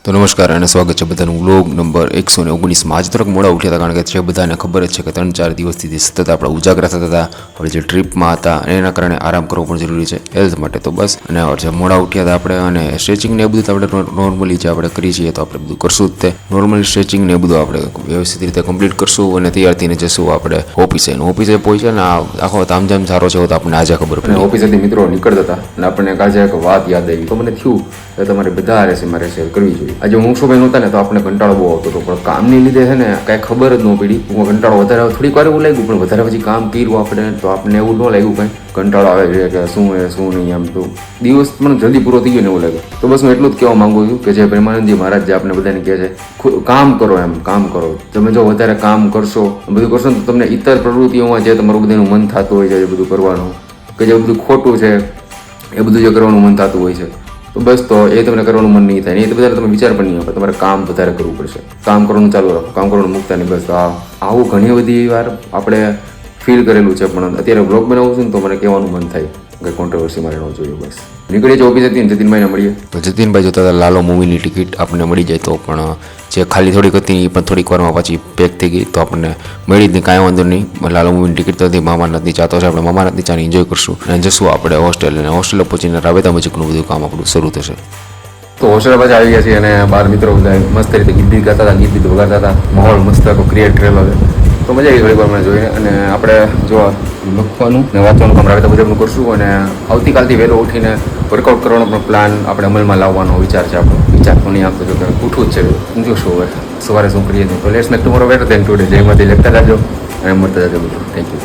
તો નમસ્કાર અને સ્વાગત છે બધાનું વ્લોગ નંબર 119માં. આજે થોડાક મોડા ઉઠ્યા હતા, કારણ કે જે બધાને ખબર જ છે કે 3-4 દિવસથી સતત આપણે ઉજાગરા થતા હતા. આપણે જે ટ્રીપમાં હતા અને એના કારણે આરામ કરવો પણ જરૂરી છે હેલ્થ માટે. તો બસ, અને જે મોડા ઉઠ્યા હતા આપણે, અને સ્ટ્રેચિંગ ને એ બધું આપણે નોર્મલી જે આપણે કરીએ છીએ તો આપણે બધું કરશું જ. તે નોર્મલી સ્ટ્રેચિંગ ને એ બધું આપણે વ્યવસ્થિત રીતે કમ્પ્લીટ કરશું અને તૈયાર થઈને જશું આપણે ઓફિસે પહોંચ્યા ને આખો તામઝામ સારો છે તો આપણને આજે ખબર પડી. ઓફિસેથી મિત્રો નીકળતા હતા અને આપણને આજે એક વાત યાદ આવી. તો મને થયું કે તમારે બધા રેસીમાં શેર કરવી જોઈએ. આજે હું શું નહોતા ને તો આપણે કંટાળો બહુ આવતો હતો, પણ કામની લીધે છે ને કાંઈ ખબર જ ન પડી. હું કંટાળો વધારે થોડીક વાર એવું લાગ્યું, પણ વધારે પછી કામ કર્યું આપણે તો આપણને એવું ન લાગ્યું કંઈ કંટાળો આવે છે કે શું નહીં. આમ તો દિવસ પણ જલ્દી પૂરો થઈ ગયો ને એવું લાગે. તો બસ હું એટલું જ કહેવા માંગુ છું કે જે પ્રેમાનંદજી મહારાજ જે આપણે બધાને કહે છે, કામ કરો, કામ કરો. તમે જો વધારે કામ કરશો, બધું કરશો ને તો તમને ઇતર પ્રવૃત્તિઓમાં જે તમારું બધાનું મન થતું હોય છે, જે બધું કરવાનું કે જે બધું ખોટું છે એ બધું જે કરવાનું મન થતું હોય છે, તો બસ તો એ તમને કરવાનું મન નહીં થાય ને. એ તો બધા તમે વિચાર પણ નહીં આવે. તમારે કામ વધારે કરવું પડશે. કામ કરવાનું ચાલુ રાખો, કામ કરવાનું મૂકતા નહીં. બસ આવું ઘણી બધી વાર આપણે ફીલ કરેલું છે, પણ અત્યારે બ્લોગ બનાવું છું ને તો મને કહેવાનું મન થાય કે કોન્ટ્રોવર્સી મારે ન જોઈએ. બસ નીકળીએ છીએ ઓફિસ હતી ને જતીનભાઈને મળીએ. તો જતીનભાઈ જોતા હતા લાલો મૂવીની ટિકિટ આપણને મળી જાય તો, પણ જે ખાલી થોડીક હતી એ પણ થોડીક વારમાં પાછી પેક થઈ ગઈ, તો આપણને મળી જ નહીં. કાંઈ વાંધો નહીં, લાલો મૂવીની ટિકિટ તો હતી. મામાનાથની ચા તો છે, આપણે મામાનાથની ચાની એન્જોય કરશું અને જશું આપણે હોસ્ટેલ. અને હોસ્ટેલે પહોંચીને રાબેતા મુજબનું બધું કામ આપણું શરૂ થશે. તો હોસ્ટેલ પાછા આવી ગયા છીએ અને બાર મિત્રો બધા મસ્ત રીતે ગીત બી ગાતા હતા, ગીત બી વગાડતા હતા. માહોલ મસ્ત ક્રિએટ કરેલો છે, તો મજા આવી થોડી વાર મને જોઈને. અને આપણે જો લખવાનું ને વાંચવાનું કામ રાબેતા મુજબનું કરશું. અને આવતીકાલથી વહેલો ઉઠીને વર્કઆઉટ કરવાનો પણ પ્લાન આપણે અમલમાં લાવવાનો વિચાર છે. આપણો વિચાર તો નહીં આપતો, જો કે ઉઠવું જ છે. જોશું હવે સવારે શું કરીએ છીએ. તો let's make tomorrow better than today. જય માતાજી લખતા જાજો અને મળતા જાજો બધું. Thank you.